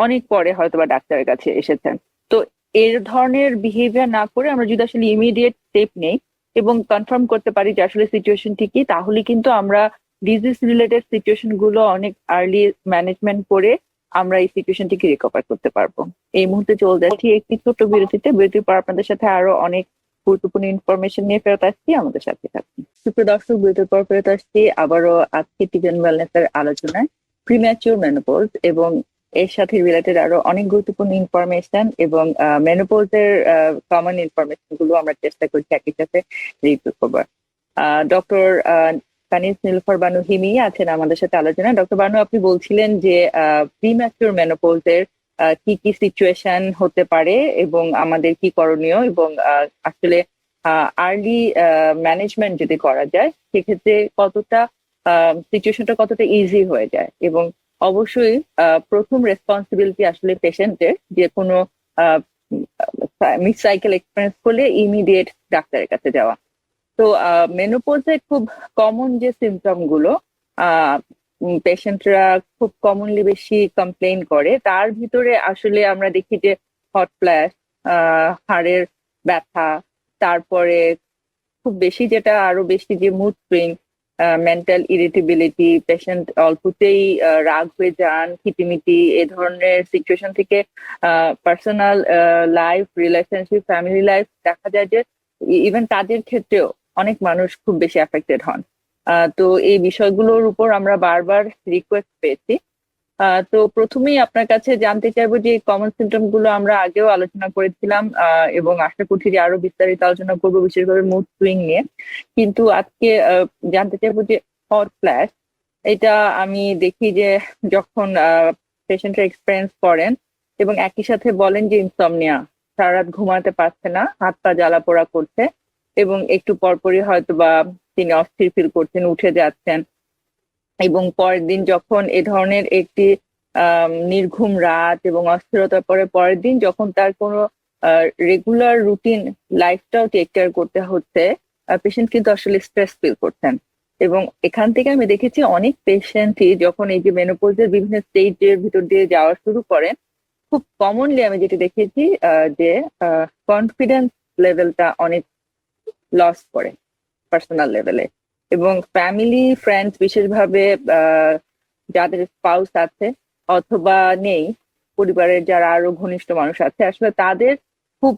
অনেক পরে হয়তো বা ডাক্তারের কাছে এসেছেন। তো এর ধরনের বিহেভিয়ার না করে আমরা যদি আসলে ইমিডিয়েট স্টেপ নেই এবং কনফার্ম করতে পারি যে আসলে সিচুয়েশনটি কি, তাহলে কিন্তু আমরা ডিজিজ রিলেটেড সিচুয়েশন গুলো অনেক আর্লি ম্যানেজমেন্ট করে আমরা এই সিচুয়েশনটিকে রিকভার করতে পারবো। এই মুহূর্তে চলে যাচ্ছি একটি ছোট বিরতিতে। বিরতির পর আপনাদের সাথে আরো অনেক গুরুত্বপূর্ণ ইনফরমেশন নিয়ে ফেরত আসছি, আমাদের সাথে থাকুন। সুপ্রিয় দর্শক, বিরতির পর ফেরত আসছি আবারও আজকে টিভেন ওয়েলনেস এর আলোচনায় প্রিম্যাচিওর মেনোপজ এবং এর সাথে রিলেটেড আরো অনেক গুরুত্বপূর্ণ ইনফরমেশন এবং মেনোপজ এর কমন ইনফরমেশন গুলো আমরা চেষ্টা করছি একই সাথে রিভিউ করবার। ডক্টর কানিজ নীলুফার বানু হিমি আছেন আমাদের সাথে আলোচনায়। ডক্টর বানু, আপনি বলছিলেন যে প্রিম্যাচিওর মেনোপজ এর কি কি সিচুয়েশন হতে পারে এবং আমাদের কি করণীয়, এবং আসলে আর্লি ম্যানেজমেন্ট যদি করা যায় সেক্ষেত্রে কতটা সিচুয়েশনটা কতটা ইজি হয়ে যায়। এবং অবশ্যই প্রথম রেসপন্সিবিলিটি আসলে পেশেন্টের, যে কোনো মিস সাইকেল এক্সপিরিয়েন্স করলে ইমিডিয়েট ডাক্তারের কাছে যাওয়া। তো মেনোপজে খুব কমন যে সিমটম গুলো পেশেন্টরা খুব কমনলি বেশি কমপ্লেইন করে, তার ভিতরে আসলে আমরা দেখি যে হট ফ্ল্যাশ, হাড়ের ব্যথা, তারপরে খুব বেশি যেটা আরো বেশি যে mood swing, mental irritability, patient অল্পতেই রাগ হয়ে যান, খিটিমিটি, এ ধরনের সিচুয়েশন থেকে personal life, relationship, family life দেখা যায় যে ইভেন তাদের ক্ষেত্রেও অনেক মানুষ খুব বেশি অ্যাফেক্টেড হন। তো এই বিষয়গুলোর উপর আমরা বারবার রিকোয়েস্ট পেয়েছি। তো প্রথমেই আপনার কাছে জানতে চাইবো যে কমন সিমটম গুলো আমরা আগেও আলোচনা করেছিলাম এবং আশা করছি যে আরো বিস্তারিত আলোচনা করবো, বিশেষভাবে মুড সুইং নিয়ে। কিন্তু আজকে জানতে চাইবো যে হট ফ্ল্যাশ, এটা আমি দেখি যে যখন পেশেন্টরা এক্সপিরিয়েন্স করেন এবং একই সাথে বলেন যে ইনসমনিয়া, সারা রাত ঘুমাতে পারছে না, হাত পা জ্বালা পোড়া করছে এবং একটু পরপরই হয়তো বা তিনি অস্থির ফিল করছেন, উঠে যাচ্ছেন। এবং পরের দিন যখন এ ধরনের একটি নির্ঘুম রাত এবং অস্থিরতার পরে পরের দিন যখন তার কোনো রেগুলার রুটিন লাইফটাও টেক কেয়ার করতে হচ্ছে, পেশেন্ট কিন্তু আসলে স্ট্রেস ফিল করছেন। এবং এখান থেকে আমি দেখেছি অনেক পেশেন্টই যখন এই যে মেনোপজের বিভিন্ন স্টেজের ভিতর দিয়ে যাওয়া শুরু করেন, খুব কমনলি আমি যেটা দেখেছি যে কনফিডেন্স লেভেলটা অনেক লস করে পার্সোনাল লেভেলে। এবং ফ্যামিলি ফ্রেন্ডস, বিশেষভাবে যাদের স্পাউস আছে অথবা নেই, পরিবারের যারা আরো ঘনিষ্ঠ মানুষ আছে, আসলে তাদের খুব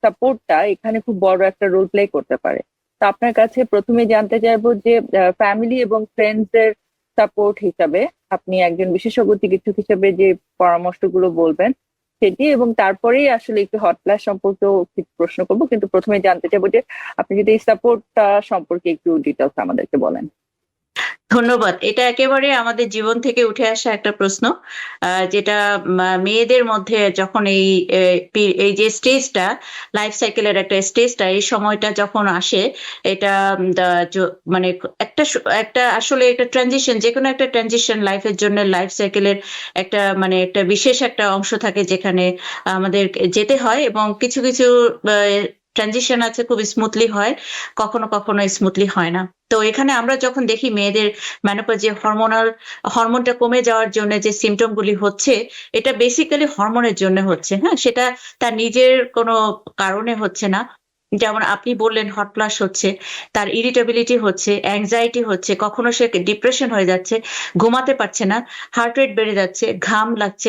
সাপোর্টটা এখানে খুব বড় একটা রোল প্লে করতে পারে। তো আপনার কাছে প্রথমে জানতে চাইবো যে ফ্যামিলি এবং ফ্রেন্ডস এর সাপোর্ট হিসাবে আপনি একজন বিশেষজ্ঞ চিকিৎসক হিসেবে যে পরামর্শগুলো বলবেন সেটি, এবং তারপরেই আসলে একটু হট ফ্ল্যাশ সম্পর্কেও কিছু প্রশ্ন করবো। কিন্তু প্রথমে জানতে চাইবো যে আপনি যদি এই সাপোর্টটা সম্পর্কে একটু ডিটেলস আমাদেরকে বলেন। ধন্যবাদ। এটা একেবারে আমাদের জীবন থেকে উঠে আসা একটা প্রশ্ন। যেটা মেয়েদের মধ্যে যখন এই যে স্টেজটা, লাইফ সাইকেলের একটা স্টেজটা, এই সময়টা যখন আসে, এটা মানে একটা আসলে একটা ট্রানজিশন, যেকোনো একটা ট্রানজিশন লাইফের জন্য, লাইফ সাইকেলের একটা মানে একটা বিশেষ একটা অংশ থাকে যেখানে আমাদের যেতে হয়, এবং কিছু কিছু ট্রানজিশন আছে খুব স্মুথলি হয়, কখনো কখনো স্মুথলি হয় না। তো এখানে আমরা যখন দেখি মেয়েদের মেনোপজে হরমোনটা কমে যাওয়ার জন্য যে সিমটম গুলি হচ্ছে, এটা বেসিক্যালি হরমোনের জন্য হচ্ছে। হ্যাঁ, সেটা তার নিজের কোনো কারণে হচ্ছে না। যেমন আপনি বললেন হট ফ্লাশ হচ্ছে, তার ইরিটেবিলিটি হচ্ছে, অ্যাংজাইটি হচ্ছে, কখনো সে ডিপ্রেশন হয়ে যাচ্ছে, ঘুমাতে পারছে না, হার্ট রেট বেড়ে যাচ্ছে, ঘাম লাগছে,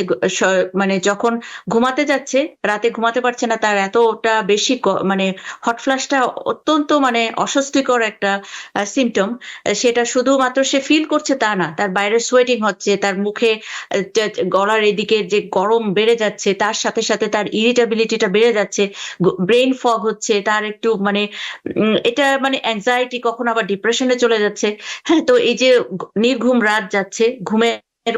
মানে যখন ঘুমাতে যাচ্ছে, রাতে ঘুমাতে পারছে না, তার এতটা বেশি মানে হট ফ্লাশটা অত্যন্ত মানে অস্বস্তিকর একটা সিমটম। সেটা শুধুমাত্র সে ফিল করছে তা না, তার বাইরে সোয়েটিং হচ্ছে, তার মুখে গলার এদিকে যে গরম বেড়ে যাচ্ছে, তার সাথে সাথে তার ইরিটেবিলিটিটা বেড়ে যাচ্ছে, ব্রেইন ফগ হচ্ছে, তার একটু মানে এটা মানে অ্যাংজাইটি, কখনো আবার ডিপ্রেশনে চলে যাচ্ছে। হ্যাঁ, তো এই যে নির্ঘুম রাত যাচ্ছে, ঘুমের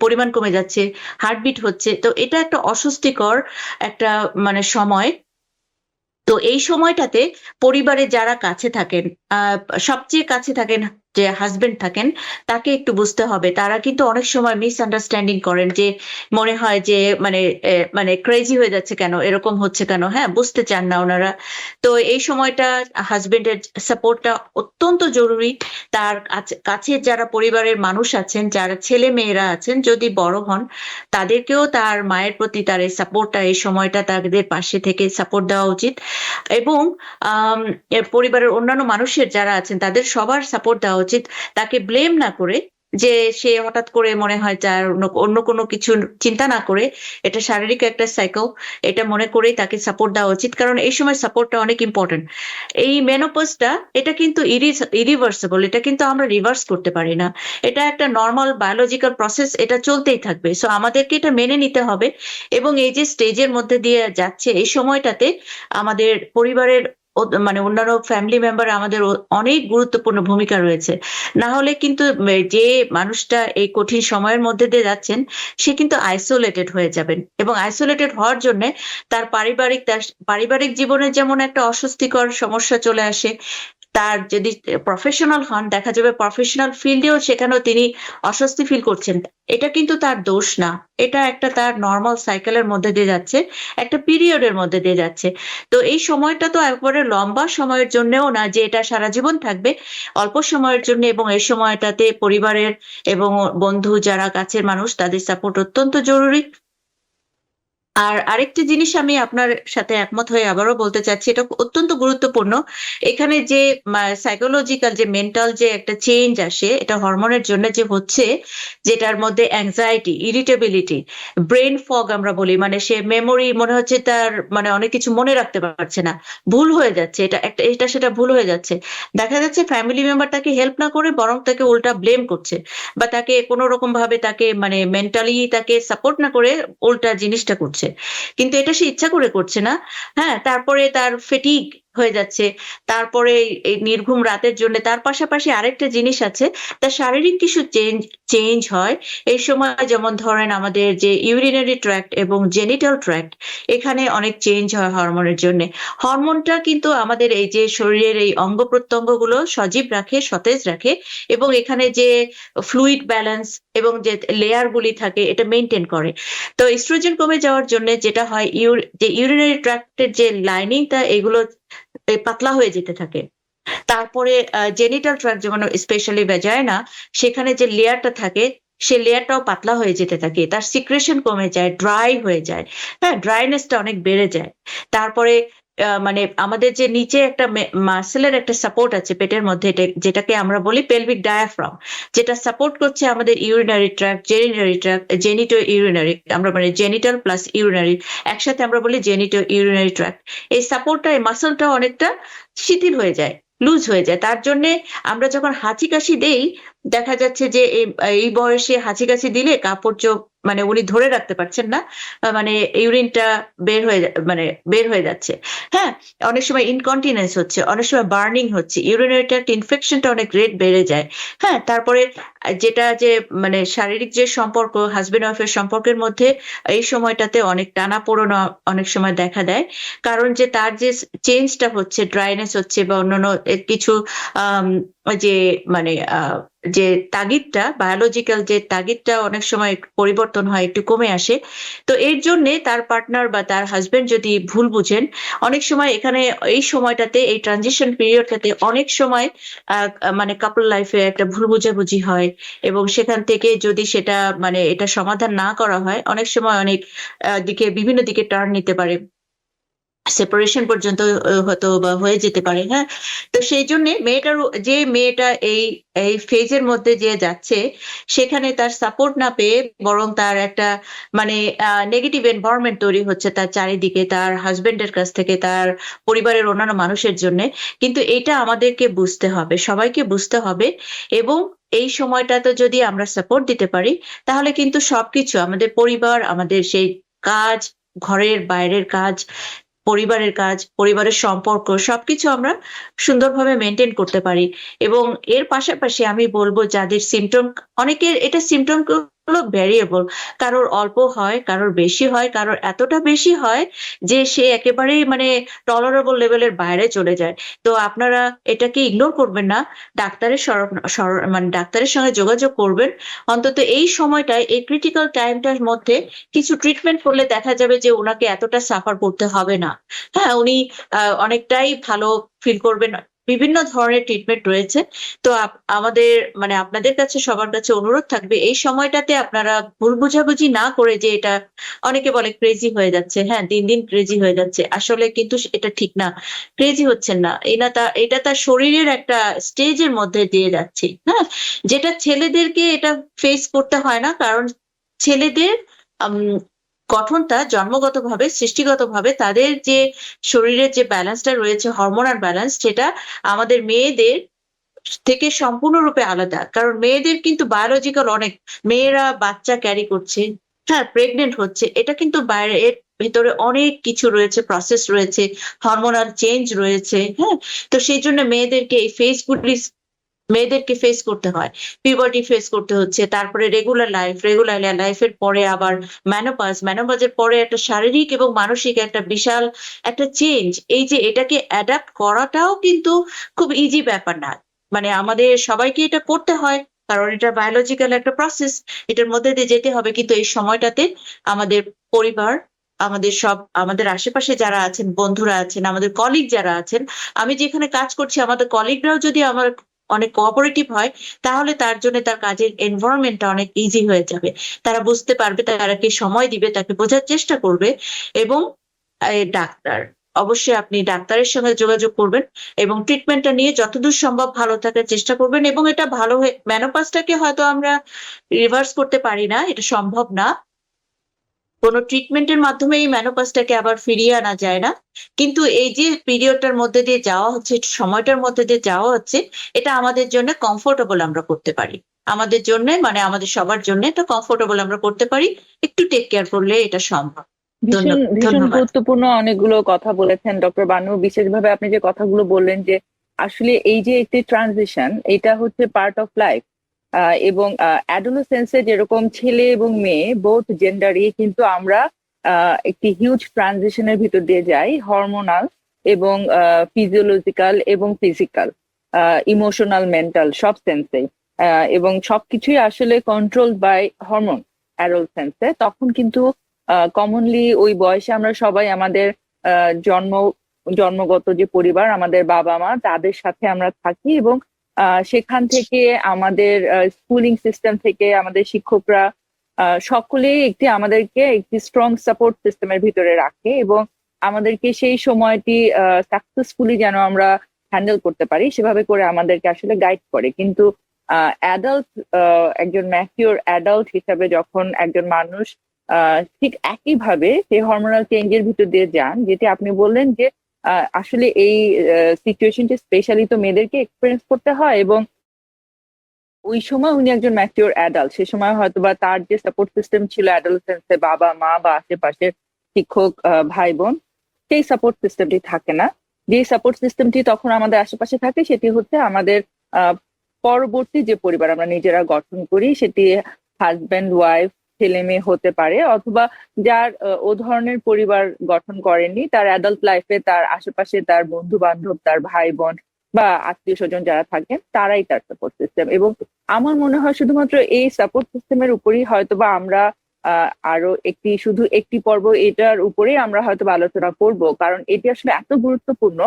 পরিমাণ কমে যাচ্ছে, হার্টবিট হচ্ছে, তো এটা একটা অস্বস্তিকর একটা মানে সময়। তো এই সময়টাতে পরিবারে যারা কাছে থাকেন, সবচেয়ে কাছে থাকেন, যে হাজবেন্ড থাকেন, তাকে একটু বুঝতে হবে। তারা কিন্তু অনেক সময় মিসআন্ডারস্ট্যান্ডিং করেন, যে মনে হয় যে মানে মানে ক্রেজি হয়ে যাচ্ছে কেন, এরকম হচ্ছে কেন, হ্যাঁ, বুঝতে চান না ওনারা। তো এই সময়টা হাজবেন্ডের সাপোর্টটা অত্যন্ত জরুরি। তার কাছে যারা পরিবারের মানুষ আছেন, যারা ছেলে মেয়েরা আছেন, যদি বড় হন, তাদেরকেও তার মায়ের প্রতি তার এই সাপোর্টটা, এই সময়টা তাদের পাশে থেকে সাপোর্ট দেওয়া উচিত। এবং পরিবারের অন্যান্য মানুষের যারা আছেন, তাদের সবার সাপোর্ট দেওয়া উচিত। তাকে ব্লেম না করে, যে সে হঠাৎ করে মনে হয় যার অন্য কোনো কিছু চিন্তা না করে, এটা শারীরিক একটা সাইকেল, এটা মনে করেই তাকে সাপোর্ট দেওয়া উচিত। কারণ এই সময় সাপোর্টটা অনেক ইম্পর্টেন্ট। এই মেনোপজটা, এটা কিন্তু ইরিভার্সিবল, এটা কিন্তু আমরা রিভার্স করতে পারি না। এটা একটা নর্মাল বায়োলজিক্যাল প্রসেস, এটা চলতেই থাকবে। সো আমাদেরকে এটা মেনে নিতে হবে। এবং এই যে স্টেজের মধ্যে দিয়ে যাচ্ছে এই সময়টাতে, আমাদের পরিবারের মানে অন্যান্য ফ্যামিলি মেম্বার আমাদের অনেক গুরুত্বপূর্ণ ভূমিকা রয়েছে। না হলে কিন্তু যে মানুষটা এই কঠিন সময়ের মধ্যে দিয়ে যাচ্ছেন, সে কিন্তু আইসোলেটেড হয়ে যাবেন, এবং আইসোলেটেড হওয়ার জন্য তার পারিবারিক জীবনে যেমন একটা অস্বস্তিকর সমস্যা চলে আসে, তার যদি প্রফেশনাল হন, দেখা যাবে প্রফেশনাল ফিল্ডেও সেখানেও তিনি অস্বস্তি ফিল করছেন। এটা কিন্তু তার দোষ না, এটা একটা তার নর্মাল সাইকেলের মধ্যে দিয়ে যাচ্ছে, একটা পিরিয়ডের মধ্যে দিয়ে যাচ্ছে। তো এই সময়টা তো একবারে লম্বা সময়ের জন্যও না যে এটা সারা জীবন থাকবে, অল্প সময়ের জন্য। এবং এই সময়টাতে পরিবারের এবং বন্ধু যারা কাছের মানুষ, তাদের সাপোর্ট অত্যন্ত জরুরি। আর আরেকটি জিনিস আমি আপনার সাথে একমত হয়ে আবারও বলতে চাচ্ছি, এটা অত্যন্ত গুরুত্বপূর্ণ। এখানে যে সাইকোলজিক্যাল যে মেন্টাল যে একটা চেঞ্জ আসে, এটা হরমোনের জন্য যে হচ্ছে, যেটার মধ্যে অ্যাংজাইটি, ইরিটেবিলিটি, ব্রেন ফগ আমরা বলি, মানে সে মেমোরি মনে হচ্ছে তার মানে অনেক কিছু মনে রাখতে পারছে না, ভুল হয়ে যাচ্ছে, এটা সেটা ভুল হয়ে যাচ্ছে। দেখা যাচ্ছে ফ্যামিলি মেম্বার তাকে হেল্প না করে বরং তাকে উল্টা ব্লেম করছে, বা তাকে কোনো রকম ভাবে তাকে মানে মেন্টালি তাকে সাপোর্ট না করে উল্টা জিনিসটা করছে, কিন্তু এটা সে ইচ্ছা করে করছে না। হ্যাঁ, তারপরে তার ফেটিগ হয়ে যাচ্ছে, তারপরে এই নির্ঘুম রাতের জন্য। তার পাশাপাশি আরেকটা জিনিস আছে, তার শারীরিক কিছু চেঞ্জ হয় এই সময়। যেমন ধরেন আমাদের যে ইউরিনারি ট্র্যাক্ট এবং জেনিটাল ট্র্যাক্ট, এখানে অনেক চেঞ্জ হয় হরমোনের জন্য। হরমোনটা কিন্তু আমাদের এই যে শরীরের এই অঙ্গ প্রত্যঙ্গ গুলো সজীব রাখে, সতেজ রাখে, এবং এখানে যে ফ্লুইড ব্যালেন্স এবং যে লেয়ার গুলি থাকে, এটা মেনটেন করে। তো ইস্ট্রোজেন কমে যাওয়ার জন্য যেটা হয়, যে ইউরিনারি ট্র্যাক্টের যে লাইনিংটা, এগুলো পাতলা হয়ে যেতে থাকে। তারপরে জেনিটাল ট্র্যাক্ট, যেমন স্পেশালি ভ্যাজাইনা, সেখানে যে লেয়ারটা থাকে, সে লেয়ারটাও পাতলা হয়ে যেতে থাকে, তার সিক্রেশন কমে যায়, ড্রাই হয়ে যায়। হ্যাঁ, ড্রাইনেসটা অনেক বেড়ে যায়। তারপরে মানে আমাদের যে নিচে একটা মাসেলের একটা সাপোর্ট আছে পেটের মধ্যে, যেটাকে আমরা বলি পেলভিক ডায়াফ্রাম, যেটা সাপোর্ট করছে আমাদের ইউরিনারি ট্র্যাক্ট, জেনিটো ইউরিনারি, আমরা মানে জেনিটাল প্লাস ইউরিনারি, একসাথে আমরা বলি জেনিটো ইউরিনারি ট্র্যাক্ট। এই সাপোর্টটা, এই মাসেলটা অনেকটা শিথিল হয়ে যায়, লুজ হয়ে যায়। তার জন্য আমরা যখন হাঁচি কাশি দেই, দেখা যাচ্ছে যে এই বয়সে হাঁচি কাশি দিলে কাপড় চোপড় মানে উনি ধরে রাখতে পারছেন না, মানে ইউরিনটা মানে বের হয়ে যাচ্ছে। হ্যাঁ, অনেক সময় ইনকন্টিনেন্স হচ্ছে, অনেক সময় বার্নিং হচ্ছে, ইউরিনারি ট্র্যাক্ট ইনফেকশনটা অনেক রেট বেড়ে যায়। হ্যাঁ, তারপরে যেটা যে মানে শারীরিক যে সম্পর্ক, হাজবেন্ড ওয়াইফের সম্পর্কের মধ্যে এই সময়টাতে অনেক টানাপোড়েন অনেক সময় দেখা দেয়। কারণ যে তার যে চেঞ্জটা হচ্ছে, ড্রাইনেস হচ্ছে বা অন্যান্য কিছু আম যে মানে যে তাগিদটা, বায়োলজিক্যাল যে তাগিদটা অনেক সময় পরিবর্তন হয়, একটু কমে আসে। তো এর জন্যে তার পার্টনার বা তার হাসব্যান্ড যদি ভুল বুঝেন, অনেক সময় এখানে এই সময়টাতে, এই ট্রানজিশন পিরিয়ডটাতে অনেক সময় মানে কাপল লাইফে একটা ভুল বোঝাবুঝি হয়, এবং সেখান থেকে যদি সেটা মানে এটা সমাধান না করা হয়, অনেক সময় অনেক দিকে বিভিন্ন দিকে টার্ন নিতে পারে, সেপারেশন পর্যন্ত হয়তো বা হয়ে যেতে পারে। হ্যাঁ, তো সেই জন্য যে মেয়েটা এই এই ফেজের মধ্যে যে যাচ্ছে, সেখানে তার সাপোর্ট না পেয়ে বরং তার একটা মানে নেগেটিভ এনভায়রনমেন্ট তৈরি হচ্ছে তার চারিদিকে, তার হাজবেন্ডের কাছ থেকে, তার পরিবারের অন্যান্য মানুষের জন্য। কিন্তু এটা আমাদেরকে বুঝতে হবে, সবাইকে বুঝতে হবে। এবং এই সময়টাতে যদি আমরা সাপোর্ট দিতে পারি, তাহলে কিন্তু সবকিছু আমাদের পরিবার, আমাদের সেই কাজ, ঘরের বাইরের কাজ, পরিবারের কাজ, পরিবারের সম্পর্ক সবকিছু আমরা সুন্দরভাবে মেনটেন করতে পারি। এবং এর পাশাপাশি আমি বলবো, যাদের সিম্পটম, অনেকের এটা সিম্পটম গুলো ভ্যারিয়েবল, কারোর অল্প হয়, কারোর বেশি হয়, কারোর এতটা বেশি হয় যে সে একেবারেই মানে টলারেবল লেভেলের বাইরে চলে যায়। তো আপনারা এটাকে ইগনোর করবেন না, মানে ডাক্তারের সঙ্গে যোগাযোগ করবেন। অন্তত এই সময়টায়, এই ক্রিটিক্যাল টাইমটার মধ্যে কিছু ট্রিটমেন্ট করলে দেখা যাবে যে উনাকে এতটা সাফার করতে হবে না। হ্যাঁ, উনি অনেকটাই ভালো ফিল করবেন। বিভিন্ন ধরনের ট্রিটমেন্ট রয়েছে। তো আমাদের মানে আপনাদের কাছে, সবার কাছে অনুরোধ থাকবে, এই সময়টাতে আপনারা ভুল বোঝাবুঝি না করে, যে এটা অনেকে বলে ক্রেজি হয়ে যাচ্ছে, হ্যাঁ দিন দিন ক্রেজি হয়ে যাচ্ছে, আসলে কিন্তু এটা ঠিক না। ক্রেজি হচ্ছেন না, এটা তার শরীরের একটা স্টেজের মধ্যে দিয়ে যাচ্ছে। হ্যাঁ, যেটা ছেলেদেরকে এটা ফেস করতে হয় না, কারণ ছেলেদের আম, গঠনটা জন্মগতভাবে, সৃষ্টিগতভাবে তাদের যে শরীরের যে ব্যালেন্সটা রয়েছে, হরমোনাল ব্যালেন্স, সেটা আমাদের মেয়েদের থেকে সম্পূর্ণরূপে আলাদা। কারণ মেয়েদের কিন্তু বায়োলজিক্যাল অনেক, মেয়েরা বাচ্চা ক্যারি করছে, হ্যাঁ প্রেগনেন্ট হচ্ছে, এটা কিন্তু বাইরে, এর ভেতরে অনেক কিছু রয়েছে, প্রসেস রয়েছে, হরমোনাল চেঞ্জ রয়েছে। হ্যাঁ, তো সেই জন্য মেয়েদেরকে ফেস করতে হয়, পিউবার্টি ফেস করতে হচ্ছে, তারপরে রেগুলার লাইফের পরে আবার ম্যানোপজের পরে একটা শারীরিক এবং মানসিক একটা বিশাল একটা চেঞ্জ। এই যে এটাকে অ্যাডাপ্ট করাটাও কিন্তু খুব ইজি ব্যাপার না, মানে আমাদের সবাইকে এটা করতে হয়, কারণ এটা বায়োলজিক্যাল একটা প্রসেস, এটার মধ্যে দিয়ে যেতে হবে। কিন্তু এই সময়টাতে আমাদের পরিবার, আমাদের আশেপাশে যারা আছেন, বন্ধুরা আছেন, আমাদের কলিগ যারা আছেন, আমি যেখানে কাজ করছি, আমাদের কলিগরাও যদি আমার অনেক কোঅপারেটিভ হয়, তাহলে তার জন্য তার কাজের এনভায়রনমেন্টটা অনেক ইজি হয়ে যাবে। তারা বুঝতে পারবে, তারা কি সময় দিবে, তাকে বোঝার চেষ্টা করবে। এবং ডাক্তার, অবশ্যই আপনি ডাক্তারের সঙ্গে যোগাযোগ করবেন এবং ট্রিটমেন্টটা নিয়ে যতদূর সম্ভব ভালো থাকার চেষ্টা করবেন। এবং এটা ভালো হয়ে, মেনোপজটাকে হয়তো আমরা রিভার্স করতে পারি না, এটা সম্ভব না, কোনো ট্রিটমেন্টের মাধ্যমে এই মেনোপজটাকে আবার ফিরিয়ে আনা যায় না। কিন্তু এই যে পিরিয়ডটার মধ্যে দিয়ে যাওয়া হচ্ছে, সময়টার মধ্যে দিয়ে যাওয়া হচ্ছে, এটা আমাদের জন্য কমফোর্টেবল আমরা করতে পারি, আমাদের জন্য মানে আমাদের সবার জন্য এটা কমফোর্টেবল আমরা করতে পারি। একটু টেক কেয়ার করলে এটা সম্ভব। ভীষণ ভীষণ ধন্যবাদ। গুরুত্বপূর্ণ অনেকগুলো কথা বলেছেন ডক্টর বানু। বিশেষভাবে আপনি যে কথাগুলো বললেন যে আসলে এই যে একটি ট্রানজিশন, এটা হচ্ছে পার্ট অফ লাইফ। এবং অ্যাডোলেসেন্সে যেরকম ছেলে এবং মেয়ে বোথ জেন্ডারই কিন্তু আমরা একটি হিউজ ট্রানজিশনের ভিতর দিয়ে যাই, হরমোনাল এবং ফিজিওলজিক্যাল এবং ফিজিক্যাল, ইমোশনাল, মেন্টাল, সব সেন্সে। এবং সবকিছুই আসলে কন্ট্রোল বাই হরমোন অ্যাডোলেসেন্সে। তখন কিন্তু কমনলি ওই বয়সে আমরা সবাই আমাদের আহ, জন্ম জন্মগত যে পরিবার, আমাদের বাবা মা, তাদের সাথে আমরা থাকি। এবং সেখান থেকে আমাদের স্কুলিং সিস্টেম থেকে আমাদের শিক্ষকরা সকলেই আমাদেরকে একটি স্ট্রং সাপোর্ট সিস্টেমের ভিতরে রাখে এবং আমাদেরকে সেই সময়টি সাকসেসফুলি যেন আমরা হ্যান্ডেল করতে পারি সেভাবে করে আমাদেরকে আসলে গাইড করে। কিন্তু অ্যাডাল্ট, একজন ম্যাচিওর অ্যাডাল্ট হিসাবে যখন একজন মানুষ ঠিক একইভাবে সেই হরমোনাল চেঞ্জের ভিতর দিয়ে যান, যেটি আপনি বললেন যে আসলে এই সিচুয়েশনটি স্পেশালি তো মেয়েদেরকে এক্সপিরিয়েন্স করতে হয়, এবং ওই সময় উনি একজন ম্যাচিওর অ্যাডাল্ট। সে সময় হয়তো বা তার যে সাপোর্ট সিস্টেম ছিল অ্যাডোলেসেন্সে, বাবা মা বা আশেপাশের শিক্ষক, ভাই বোন, সেই সাপোর্ট সিস্টেমটি থাকে না। যে সাপোর্ট সিস্টেমটি তখন আমাদের আশেপাশে থাকে সেটি হচ্ছে আমাদের আহ, পরবর্তী যে পরিবার আমরা নিজেরা গঠন করি, সেটি হাজব্যান্ড ওয়াইফ ছেলে মেয়ে হতে পারে, অথবা যার ও ধরনের পরিবার গঠন করেননি, তার অ্যাডাল্ট লাইফে তার আশেপাশে তার বন্ধু বান্ধব, তার ভাই বোন বা আত্মীয় স্বজন যারা থাকেন, তারাই তার সাপোর্ট সিস্টেম। এবং আমার মনে হয় শুধুমাত্র এই সাপোর্ট সিস্টেমের উপরই হয়তোবা আমরা আরো শুধু একটি পর্ব এটার উপরেই আমরা হয়তো আলোচনা করব, কারণ এটি আসলে এত গুরুত্বপূর্ণ।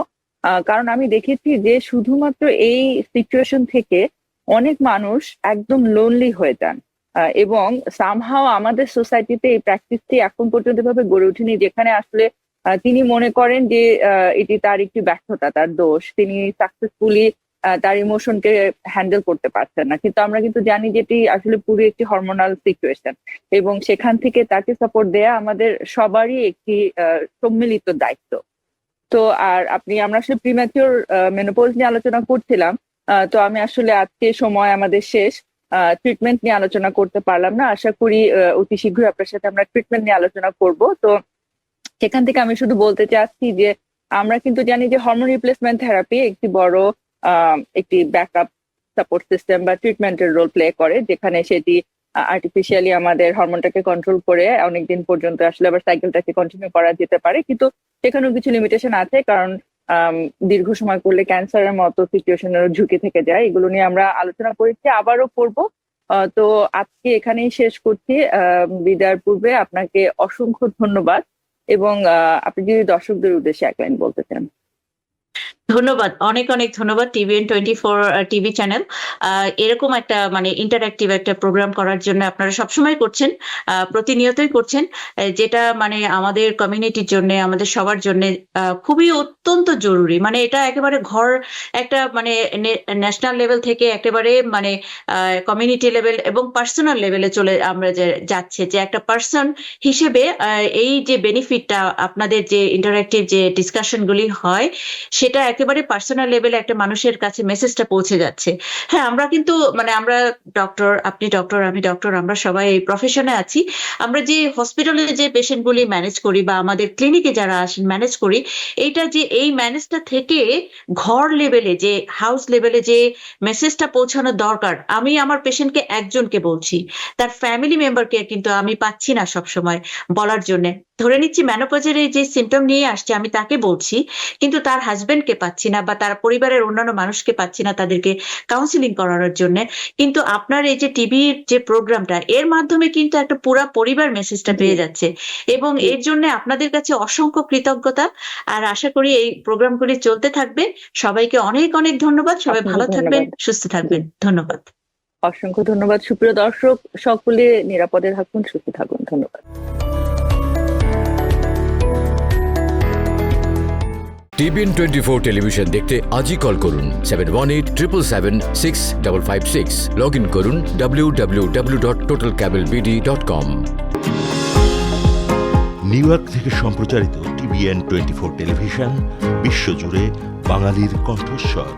কারণ আমি দেখেছি যে শুধুমাত্র এই সিচুয়েশন থেকে অনেক মানুষ একদম লোনলি হয়ে যান, এবং সামহাও আমাদের সোসাইটিতে এই প্র্যাকটিসটি এখন পর্যন্ত ভাবে গড়ে ওঠেনি, যেখানে আসলে তিনি মনে করেন যে এটি তার একটি ব্যর্থতা, তার দোষ, তিনি সাকসেসফুলি তার ইমোশনকে হ্যান্ডেল করতে পারছেন না। কিন্তু আমরা কিন্তু জানি যে এটি আসলে পুরো একটি হরমোনাল সিচুয়েশন, এবং সেখান থেকে তাকে সাপোর্ট দেয়া আমাদের সবারই একটি সম্মিলিত দায়িত্ব। তো আর আমরা আসলে প্রিম্যাচিওর মেনোপজ নিয়ে আলোচনা করছিলাম। তো আমি আসলে আজকে সময় আমাদের শেষ, ট্রিটমেন্ট নিয়ে আলোচনা করতে পারলাম না। আশা করি অতি শীঘ্রই আপনার সাথে আমরা ট্রিটমেন্ট নিয়ে আলোচনা করব। তো সেখান থেকে আমি শুধু বলতে চাচ্ছি যে আমরা কিন্তু জানি যে হরমোন রিপ্লেসমেন্ট থেরাপি একটি বড় একটি ব্যাকআপ সাপোর্ট সিস্টেম বা ট্রিটমেন্টের রোল প্লে করে, যেখানে সেটি আর্টিফিশিয়ালি আমাদের হরমোনটাকে কন্ট্রোল করে অনেকদিন পর্যন্ত আসলে আবার সাইকেলটাকে কন্টিনিউ করা যেতে পারে। কিন্তু সেখানেও কিছু লিমিটেশন আছে, কারণ দীর্ঘ সময় করলে ক্যান্সারের মতো সিচুয়েশনেরও ঝুঁকি থেকে যায়। এগুলো নিয়ে আমরা আলোচনা করেছি, আবারও করব। তো আজকে এখানেই শেষ করছি। বিদায়ের পূর্বে আপনাকে অসংখ্য ধন্যবাদ, এবং আপনি যদি দর্শকদের উদ্দেশ্যে এক লাইন বলতে চান। ধন্যবাদ, অনেক অনেক ধন্যবাদ TVN24 টিভি চ্যানেল এরকম একটা মানে ইন্টারঅ্যাক্টিভ একটা প্রোগ্রাম করার জন্য। আপনারা সবসময় করছেন, প্রতিনিয়তই করছেন, যেটা মানে আমাদের কমিউনিটির জন্য, আমাদের সবার জন্য খুবই অত্যন্ত জরুরি। মানে এটা একেবারে ঘর একটা মানে ন্যাশনাল লেভেল থেকে একেবারে মানে কমিউনিটি লেভেল এবং পার্সোনাল লেভেলে চলে আমরা যাচ্ছে, যে একটা পার্সন হিসেবে এই যে বেনিফিটটা আপনাদের যে ইন্টারঅ্যাক্টিভ যে ডিসকাশনগুলি হয়, সেটা একেবারে পার্সোনাল লেভেলে একটা মানুষের কাছে মেসেজটা পৌঁছে যাচ্ছে। হ্যাঁ, আমরা কিন্তু মানে আমরা ডক্টর, আপনি ডক্টর, আমি ডক্টর, আমরা সবাই এই প্রফেশনে আছি। আমরা যে হসপিটালে যে পেশেন্টগুলি ম্যানেজ করি বা আমাদের ক্লিনিকে যারা আসেন ম্যানেজ করি, এইটা যে এই ম্যানেজটা থেকে ঘর লেভেলে যে হাউস লেভেলে যে মেসেজটা পৌঁছানো দরকার, আমি আমার পেশেন্টকে একজনকে বলছি, তার ফ্যামিলি মেম্বারকে কিন্তু আমি পাচ্ছি না সবসময় বলার জন্য। ধরে নিচ্ছি মেনোপজের এই যে সিমটম নিয়ে আসছে, আমি তাকে বলছি, কিন্তু তার হাজবেন্ডকে পাচ্ছি না বা তার পরিবারের অন্যান্য মানুষকে পাচ্ছি না তাদেরকে কাউন্সিলিং করানোর জন্য। কিন্তু আপনার এই যে টিভির যে প্রোগ্রামটা, এর মাধ্যমে কিন্তু একটা পুরা পরিবার মেসেজটা পেয়ে যাচ্ছে, এবং এর জন্য আপনাদের কাছে অসংখ্য কৃতজ্ঞতা। আর আশা করি এই প্রোগ্রামগুলি চলতে থাকবে। সবাইকে অনেক অনেক ধন্যবাদ। সবাই ভালো থাকবেন, সুস্থ থাকবেন। ধন্যবাদ, অসংখ্য ধন্যবাদ। সুপ্রিয় দর্শক, সকলে নিরাপদে থাকুন, সুস্থ থাকুন। ধন্যবাদ। TVN24 টেলিভিশন দেখতে আজই কল করুন 7187776556। লগ ইন করুন www.totalcablebd.com। নিউ ইয়র্ক থেকে সম্প্রচারিত TVN24 টেলিভিশন বিশ্বজুড়ে বাঙালির কণ্ঠস্বর।